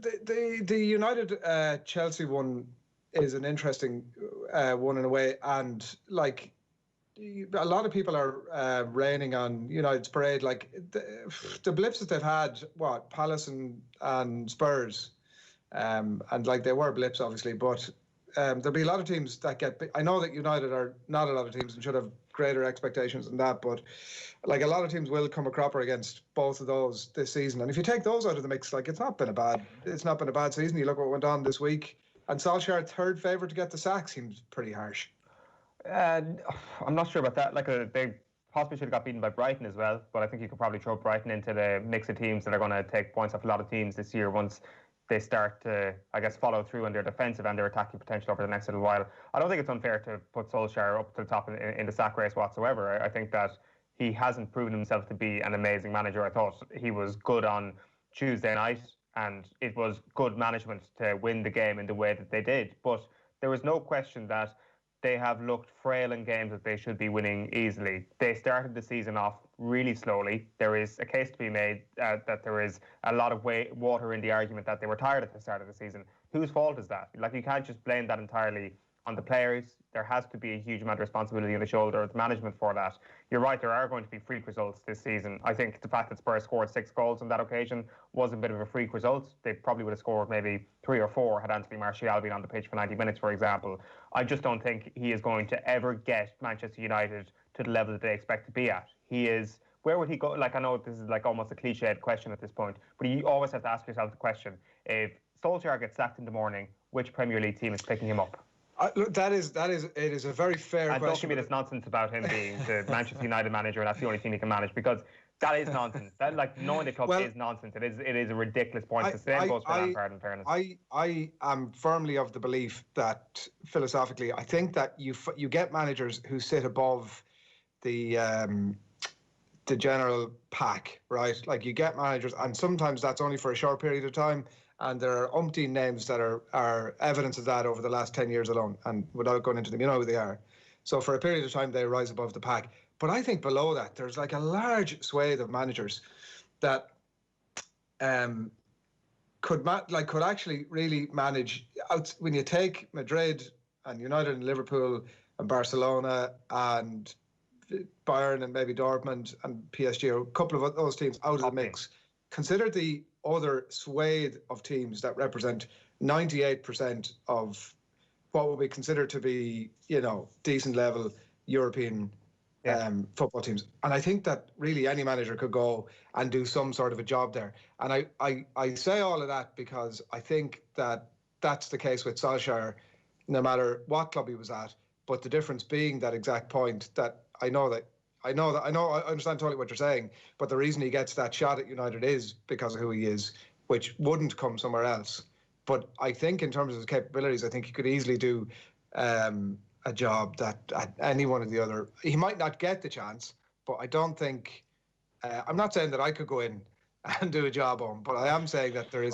The United Chelsea one is an interesting one in a way, and like a lot of people are raining on United's parade. Like the blips that they've had, what Palace and Spurs, and like they were blips obviously, but there'll be a lot of teams that get. I know that United are not a lot of teams and should have greater expectations than that, but like a lot of teams will come a cropper against both of those this season. And if you take those out of the mix, like it's not been a bad season. You look what went on this week, and Solskjaer, third favourite to get the sack, seems pretty harsh. I'm not sure about that. Like they possibly should have got beaten by Brighton as well, but I think you could probably throw Brighton into the mix of teams that are going to take points off a lot of teams this year once they start to, I guess, follow through on their defensive and their attacking potential over the next little while. I don't think it's unfair to put Solskjaer up to the top in the sack race whatsoever. I think that he hasn't proven himself to be an amazing manager. I thought he was good on Tuesday night, and it was good management to win the game in the way that they did. But there was no question that they have looked frail in games that they should be winning easily. They started the season off really slowly. There is a case to be made that there is a lot of water in the argument that they were tired at the start of the season. Whose fault is that? Like, you can't just blame that entirely on the players. There has to be a huge amount of responsibility on the shoulder of the management for that. You're right, there are going to be freak results this season. I think the fact that Spurs scored 6 goals on that occasion was a bit of a freak result. They probably would have scored maybe 3 or 4 had Anthony Martial been on the pitch for 90 minutes, for example. I just don't think he is going to ever get Manchester United to the level that they expect to be at. He is... Where would he go? Like, I know this is like almost a cliched question at this point, but you always have to ask yourself the question: if Solskjaer gets sacked in the morning, which Premier League team is picking him up? Look, it is a very fair question. Don't give me this nonsense about him being the Manchester United manager and that's the only team he can manage, because that is nonsense. That, like, knowing the club is nonsense. It is a ridiculous point. The same goes for Lampard, in fairness. I am firmly of the belief that philosophically, I think that you get managers who sit above the general pack, right? Like, you get managers, and sometimes that's only for a short period of time. And there are umpteen names that are evidence of that over the last 10 years alone. And without going into them, you know who they are. So for a period of time, they rise above the pack. But I think below that, there's like a large swathe of managers that could actually really manage out. When you take Madrid and United and Liverpool and Barcelona and Bayern and maybe Dortmund and PSG, or a couple of those teams out of the mix, consider the other swathe of teams that represent 98% of what would be considered to be, decent level European football teams. And I think that really any manager could go and do some sort of a job there. And I say all of that because I think that that's the case with Solskjaer, no matter what club he was at. But the difference being that exact point that I understand totally what you're saying, but the reason he gets that shot at United is because of who he is, which wouldn't come somewhere else. But I think in terms of his capabilities, I think he could easily do a job that at any one of the other. He might not get the chance, but I don't think. I'm not saying that I could go in and do a job on, but I am saying that there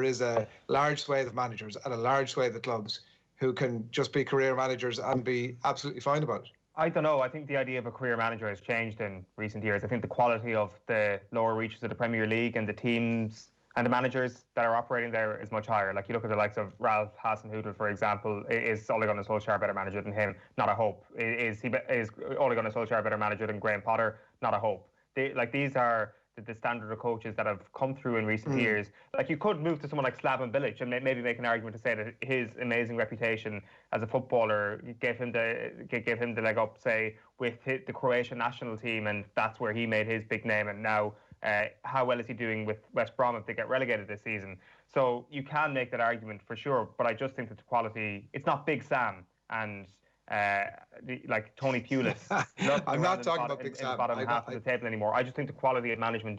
is a large swathe of managers and a large swathe of clubs who can just be career managers and be absolutely fine about it. I don't know. I think the idea of a career manager has changed in recent years. I think the quality of the lower reaches of the Premier League and the teams and the managers that are operating there is much higher. Like, you look at the likes of Ralph Hasenhüttl, for example. Is Ole Gunnar Solskjaer a better manager than him? Not a hope. Is Ole Gunnar Solskjaer a better manager than Graham Potter? Not a hope. These are the standard of coaches that have come through in recent years. Like, you could move to someone like Slaven Bilic and maybe make an argument to say that his amazing reputation as a footballer gave him the leg up, say, with the Croatian national team, and that's where he made his big name. And now, how well is he doing with West Brom if they get relegated this season? So you can make that argument for sure, but I just think that the quality, it's not Big Sam and like Tony Pulis. I'm not talking about Big Sam. In the bottom half of the table anymore. I just think the quality of management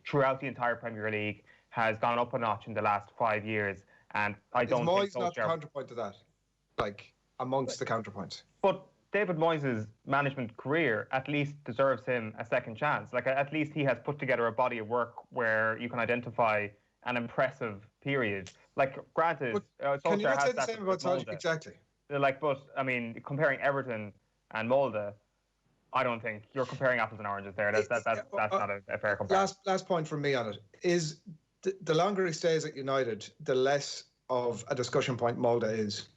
throughout the entire Premier League has gone up a notch in the last 5 years, and I don't think Moyes not the counterpoint to that, like amongst the counterpoints. But David Moyes' management career at least deserves him a second chance. Like, at least he has put together a body of work where you can identify an impressive period. Like, granted, can you not say the same about Solskjaer? Exactly. Like, but I mean, comparing Everton and Molde, I don't think you're comparing apples and oranges there. That's not a fair comparison. Last point from me on it is: the longer he stays at United, the less of a discussion point Molde is.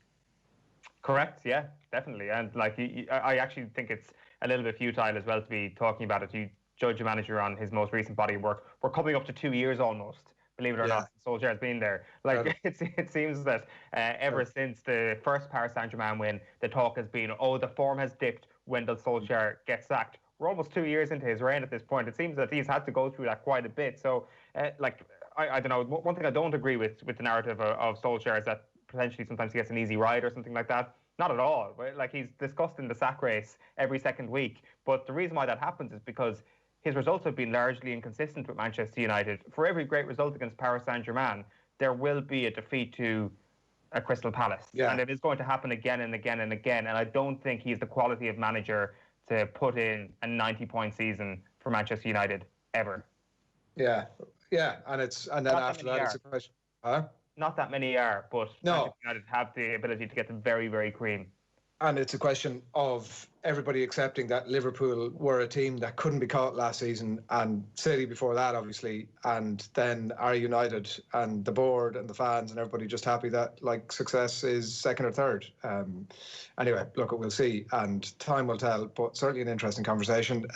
Correct. Yeah, definitely. And like, I actually think it's a little bit futile as well to be talking about it. You judge a manager on his most recent body of work. We're coming up to 2 years almost, believe it or not. Solskjaer has been there. Like, it seems that ever since the first Paris Saint-Germain win, the talk has been, oh, the form has dipped when Solskjaer gets sacked. We're almost 2 years into his reign at this point. It seems that he's had to go through that quite a bit. So, I don't know. One thing I don't agree with the narrative of Solskjaer is that potentially sometimes he gets an easy ride or something like that. Not at all. Right? Like, he's discussed in the sack race every second week. But the reason why that happens is because his results have been largely inconsistent with Manchester United. For every great result against Paris Saint-Germain, there will be a defeat to a Crystal Palace. Yeah. And it is going to happen again and again and again. And I don't think he's the quality of manager to put in a 90-point season for Manchester United ever. Yeah. And then after that, it's a question. Huh? Not that many are, but Manchester United have the ability to get them very, very cream. And it's a question of everybody accepting that Liverpool were a team that couldn't be caught last season, and City before that, obviously, and then are United and the board and the fans and everybody just happy that like success is second or third. Anyway, look, we'll see, and time will tell, but certainly an interesting conversation.